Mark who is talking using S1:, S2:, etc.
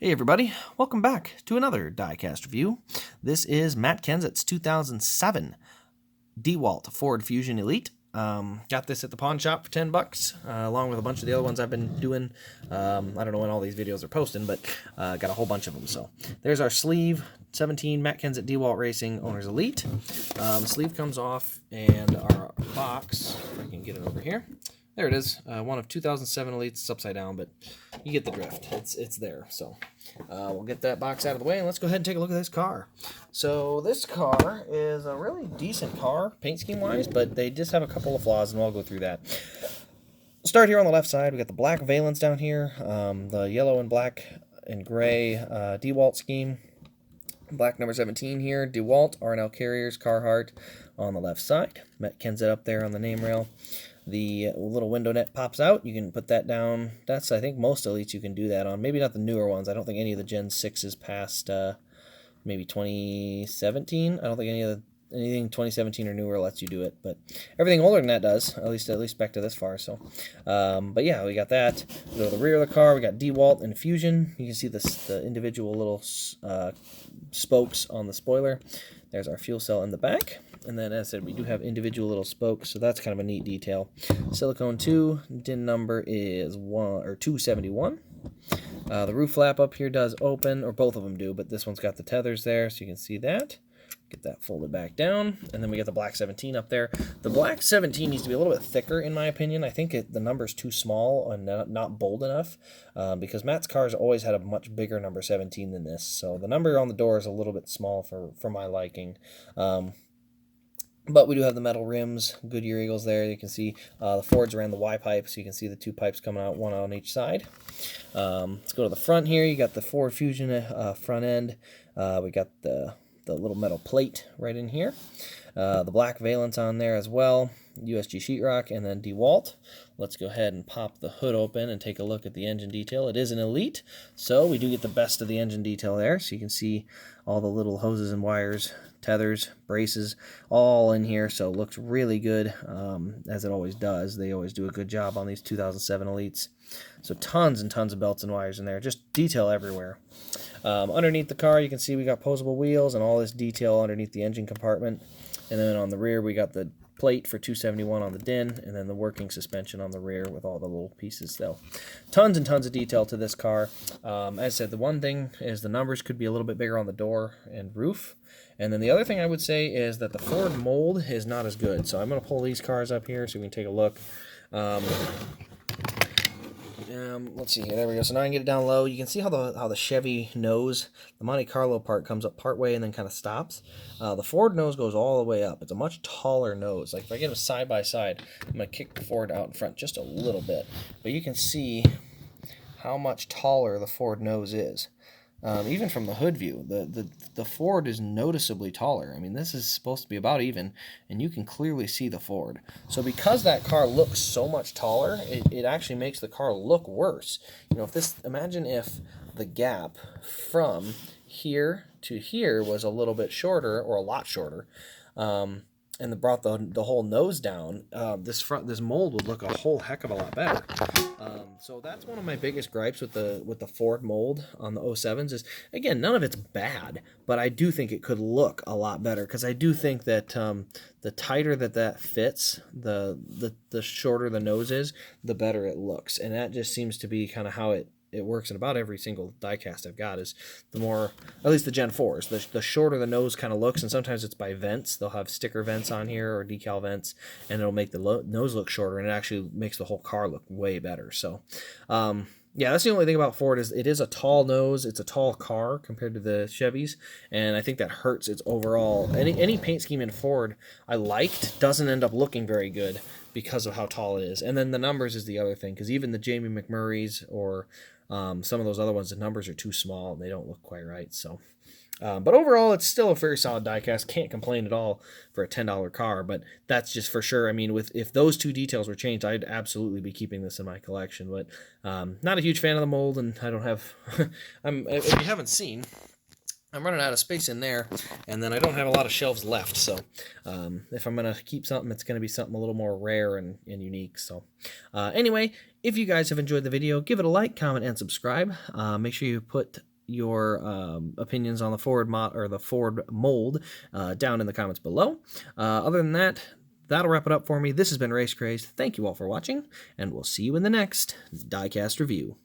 S1: Hey everybody, welcome back to another Diecast review. This is Matt Kenseth's 2007 Dewalt Ford Fusion Elite. Got this at the pawn shop for 10 bucks, along with a bunch of the other ones I've been doing. I don't know when all these videos are posting, but got a whole bunch of them. So there's our sleeve, 17 Matt Kenseth Dewalt Racing Owners Elite. Sleeve comes off, and our box, if I can get it over here. There it is, one of 2007 Elites. It's upside down, but you get the drift. It's there. So we'll get that box out of the way, and let's go ahead and take a look at this car. So this car is a really decent car, paint scheme-wise, but they just have a couple of flaws, and we'll go through that. Start here on the left side. We got the black valence down here, the yellow and black and gray Dewalt scheme. Black number 17 here, Dewalt, R&L Carriers, Carhartt on the left side. Matt Kenseth up there on the name rail. The little window net pops out. You can put that down. That's, I think, most Elites you can do that on. Maybe not the newer ones. I don't think any of the Gen 6s past maybe 2017. I don't think anything 2017 or newer lets you do it. But everything older than that does, at least back to this far. So, but yeah, we got that. Go to the rear of the car. We got Dewalt and Fusion. You can see the individual little spokes on the spoiler. There's our fuel cell in the back. And then, as I said, we do have individual little spokes, so that's kind of a neat detail. Silicone 2, DIN number is 271. The roof flap up here does open, or both of them do, but this one's got the tethers there, so you can see that. Get that folded back down, and then we got the black 17 up there. The black 17 needs to be a little bit thicker, in my opinion. I think the number's too small and not bold enough, because Matt's cars always had a much bigger number 17 than this, so the number on the door is a little bit small for my liking. But we do have the metal rims, Goodyear Eagles there. You can see the Fords around the Y-pipe, so you can see the two pipes coming out, one on each side. Let's go to the front here. You got the Ford Fusion front end. We got the little metal plate right in here. The black valence on there as well. USG sheetrock, and then Dewalt. Let's go ahead and pop the hood open and take a look at the engine detail. It is an Elite, so we do get the best of the engine detail there. So you can see all the little hoses and wires, tethers, braces, all in here. So it looks really good, as it always does. They always do a good job on these 2007 Elites. So tons and tons of belts and wires in there, just detail everywhere. Underneath the car, you can see we got posable wheels and all this detail underneath the engine compartment. And then on the rear, we got the plate for 271 on the DIN, and then the working suspension on the rear with all the little pieces. So tons and tons of detail to this car. As I said, the one thing is the numbers could be a little bit bigger on the door and roof. And then the other thing I would say is that the Ford mold is not as good. So I'm going to pull these cars up here so we can take a look. Let's see here. There we go. So now I can get it down low. You can see how the Chevy nose, the Monte Carlo part, comes up part way and then kind of stops. The Ford nose goes all the way up. It's a much taller nose. Like if I get them side by side, I'm going to kick the Ford out in front just a little bit. But you can see how much taller the Ford nose is. Even from the hood view, the Ford is noticeably taller. I mean, this is supposed to be about even, and you can clearly see the Ford. So because that car looks so much taller, it actually makes the car look worse. You know, imagine if the gap from here to here was a little bit shorter, or a lot shorter, and brought the whole nose down, this mold would look a whole heck of a lot better. So that's one of my biggest gripes with the Ford mold on the 07s is, again, none of it's bad, but I do think it could look a lot better, because I do think that the tighter that fits, the shorter the nose is, the better it looks, and that just seems to be kind of how it works in about every single diecast I've got. Is the more, at least the Gen 4s, the shorter the nose kind of looks, and sometimes it's by vents. They'll have sticker vents on here or decal vents, and it'll make the nose look shorter, and it actually makes the whole car look way better. So, yeah, that's the only thing about Ford, is it is a tall nose. It's a tall car compared to the Chevys, and I think that hurts its overall. Any paint scheme in Ford I liked doesn't end up looking very good because of how tall it is. And then the numbers is the other thing, because even the Jamie McMurrays or some of those other ones, the numbers are too small and they don't look quite right. So, but overall, it's still a very solid diecast. Can't complain at all for a $10 car, but that's just for sure. I mean, if those two details were changed, I'd absolutely be keeping this in my collection. But not a huge fan of the mold, and I don't have. If you haven't seen, I'm running out of space in there, and then I don't have a lot of shelves left, so if I'm going to keep something, it's going to be something a little more rare and unique. So anyway, if you guys have enjoyed the video, give it a like, comment, and subscribe. Make sure you put your opinions on the Ford mold down in the comments below. Other than that, that'll wrap it up for me. This has been Race Crazed. Thank you all for watching, and we'll see you in the next Diecast review.